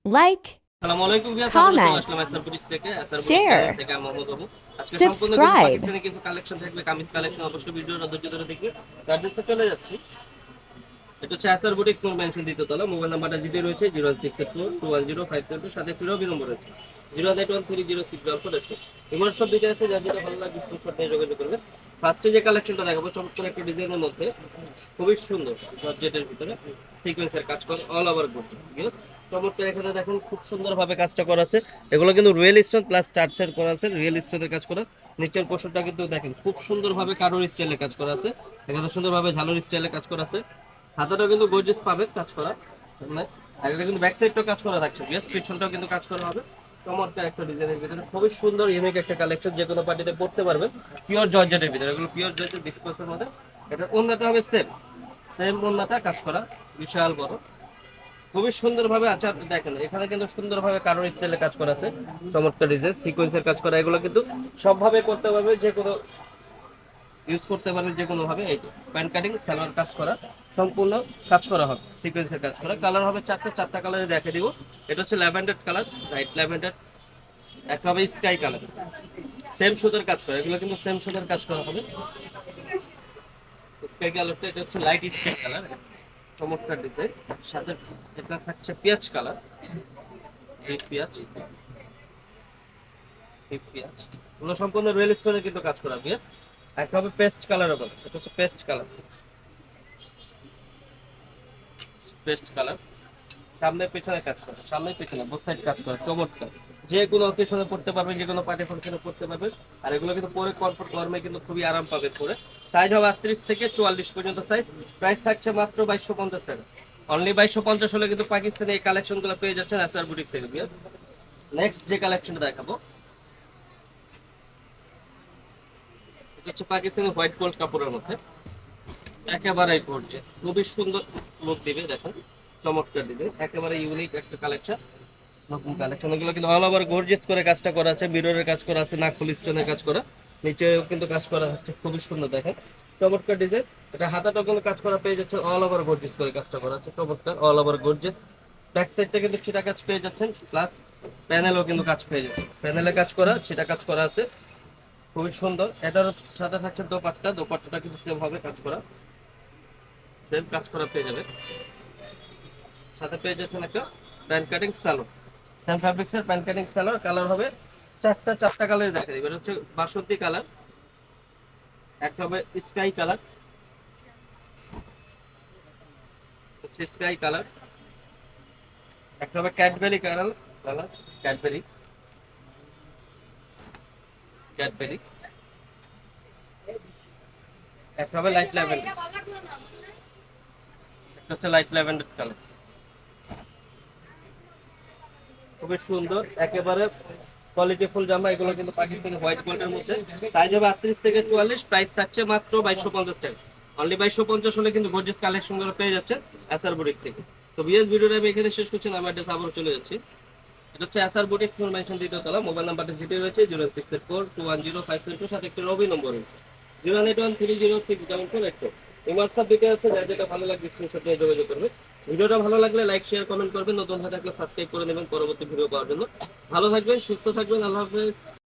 like, আসসালামু আলাইকুম viewers, আবারো চলে comment, আসলাম এসআর বুটিক থেকে। এসআর বুটিক চ্যানেল share, থেকে আমি মোহাম্মদ আবু। আজকে সম্পূর্ণ কিন্তু subscribe. পাকিস্তানি কিছু কালেকশন থাকবে, কামিজ কালেকশন। অবশ্যই ভিডিওটা ধৈর্য ধরে দেখবে। অ্যাড্রেসে চলে যাচ্ছি। এটা হচ্ছে এসআর বুটিক ফ্লোর মেনশন দ্বিতীয় তলা। মোবাইল নাম্বারটা যেটি রয়েছে 01684210502, সাথে ফিরো নম্বর রয়েছে 08130064484। হোয়াটসঅ্যাপ দিতে আছে, যার যেটা ভালো লাগে স্ক্রিনশট নিয়ে যোগাযোগ করবে। ফার্স্টে যে কালেকশনটা দেখাবো, চমৎকার একটা ডিজাইনের মধ্যে, খুবই সুন্দর জর্জেটের ভিতরে সিকোয়েন্সের কাজ করা, অল ওভার গোল্ড। চমৎকার, এখানে দেখুন খুব সুন্দরভাবে কাজটা করা আছে। এগুলো কিন্তু রিয়েল স্টোন প্লাস টার্চার করা আছে, রিয়েল স্টোনের কাজ করা। নিচের পোর্শনটা কিন্তু দেখেন খুব সুন্দরভাবে কারোর স্টাইলে কাজ করা আছে, এখানে সুন্দরভাবে ঝালর স্টাইলে কাজ করা আছে। হাতাটাও কিন্তু গর্জিয়াস পাবে কাজ করা, মানে আর এটা কিন্তু ব্যাক সাইডটাও কাজ করা থাকছে, বেশ পিছনটাও কিন্তু কাজ করা হবে। চমৎকার একটা ডিজাইনের ভিতরে খুবই সুন্দর ইউনিক একটা কালেকশন, যে কোনো পার্টিতে পড়তে পারবেন। পিওর জর্জেটের ভিতরে, এগুলো পিওর জর্জেট ডিসকাসের মধ্যে। এটা ওন্নাটা হবে সেম সেম ওন্নাটা কাজ করা, বিশাল বড়, খুবই সুন্দরভাবে। আচ্ছা দেখেন, এখানে কিন্তু সুন্দরভাবে কারোর স্টাইলে কাজ করা আছে, চমৎকার ডিজাইন সিকোয়েন্সের কাজ করা। এগুলো কিন্তু সবভাবে করতে পারবে, যে কোনো ইউজ করতে পারবে যে কোনো ভাবে। এই প্যান্ট কাটিং সালোয়ার কাজ করা, সম্পূর্ণ কাজ করা হবে, সিকোয়েন্সের কাজ করা। কালার হবে চারটা কালারে দেখে দিব। এটা হচ্ছে ল্যাভেন্ডার কালার, লাইট ল্যাভেন্ডার। একটা হবে স্কাই কালার, সেম সুতার কাজ করা, এগুলো কিন্তু সেম সুতার কাজ করা হবে। স্কাই কালারটা, এটা হচ্ছে লাইট স্কাই কালার, চমৎকার ডিজাইন। সাথে এটা থাকছে পেঁয়াজ কালার, ডিপ পেঁয়াজ, ডিপ পেঁয়াজ। এগুলো সম্পূর্ণ রিয়েল স্টোনে কিন্তু কাজ করা পেঁয়াজ। একটা হবে পেস্ট কালার হবে, এটা হচ্ছে পেস্ট কালার, পেস্ট কালার। সামনে পেছনে কাজ করে, সামনে পেছনে বোথ সাইড কাজ করে, চমৎকার। যে কোনো অকেশনে পড়তে পারবেন, যে কোনো পার্টি ফাংশনে পড়তে পারবেন। আর এগুলো কিন্তু পরে কমফোর্ট গরমে কিন্তু খুবই আরাম পাবেন পরে। সাইজ হবে 38 থেকে 44 পর্যন্ত সাইজ। প্রাইস থাকছে মাত্র 2250 টাকা। অনলি 2250 হলে কিন্তু পাকিস্তানি এই কালেকশনগুলো পেয়ে যাচ্ছেন এসআর বুটিক থেকে। নেক্সট যে কালেকশনটা দেখাবো, এটা হচ্ছে পাকিস্তানি হোয়াইট গোল্ড কাপড়ের মধ্যে, একেবারে গর্জিয়াস, খুবই সুন্দর লুক দিবে। দেখেন চমৎকার দিবে, একেবারে ইউনিক একটা কালেকশন, নতুন কালেকশন। এগুলো কিন্তু অল ওভার গর্জিয়াস করে কাজটা করা আছে, মিররের কাজ করা আছে, নাকফুল স্টোনের কাজ করা, নিচেও কিন্তু কাজ করা হচ্ছে, খুবই সুন্দর। দেখেন চমৎকার ডিজাইন। এটা হাতাটাও কিন্তু কাজ করা পেয়ে যাচ্ছে, অল ওভার গর্জিয়াস করে কাজটা করা আছে, চমৎকার অল ওভার গর্জিয়াস। ব্যাক সাইডটা কিন্তু ছিটা কাজ পেয়ে যাচ্ছেন, প্লাস প্যানেলও কিন্তু কাজ পেয়ে যাচ্ছে, প্যানেলে কাজ করা, ছিটা কাজ করা আছে, খুবই সুন্দর। এটার সাথে থাকছে দোপাট্টা, দোপাট্টাটা কিন্তু সেম হবে কাজ করা, সেম কাজ করা পেয়ে যাবে। সাথে পেয়ে যাচ্ছেন একটা প্যান্ট কাটিং সালোয়ার, সেম ফ্যাব্রিক্সের প্যান্ট কাটিং সালোয়ার। কালার হবে চারটা কালার দেখা দিবে। এটা হচ্ছে বাসন্তী কালার, একটা হবে স্কাই কালার, হচ্ছে স্কাই কালার, একটা হবে Cadbury colour, colour Cadbury, Cadbury, একটা হবে লাইট ল্যাভেন্ডার, একটা হচ্ছে লাইট ল্যাভেন্ডার কালার, খুবই সুন্দর একেবারে কোয়ালিটি ফুল জামা। এগুলো কিন্তু পাকিস্তানি হোয়াইট গোল্ডের মধ্যে, সাইজ হবে 38 থেকে 44, প্রাইস থাকছে মাত্র 2250 টাকা। অনলি 2250 হলে কিন্তু গর্জিয়াস কালেকশন গুলো পেয়ে যাচ্ছেন এসআর বুটিক থেকে। তো বিএস ভিডিওটা আমি এখানে শেষ করছি, আমার অ্যাড্রেস আবার চলে যাচ্ছি। এটা হচ্ছে এসআর বুটিক ফোর মেনশন দ্বিতীয় তলা। মোবাইল নাম্বারটা যেটি রয়েছে 068421052, সাথে একটি রবি নম্বর রয়েছে 08130674484। এই হোয়াটসঅ্যাপ দিতে আছে, যার যেটা ভালো লাগবে স্ক্রিনশট নিয়ে যোগাযোগ করবে। ভিডিওটা ভালো লাগলে লাইক শেয়ার কমেন্ট করবেন, নতুন হয়ে থাকলে সাবস্ক্রাইব করে নেবেন পরবর্তী ভিডিও পাওয়ার জন্য। ভালো থাকবেন, সুস্থ থাকবেন, আল্লাহ হাফেজ।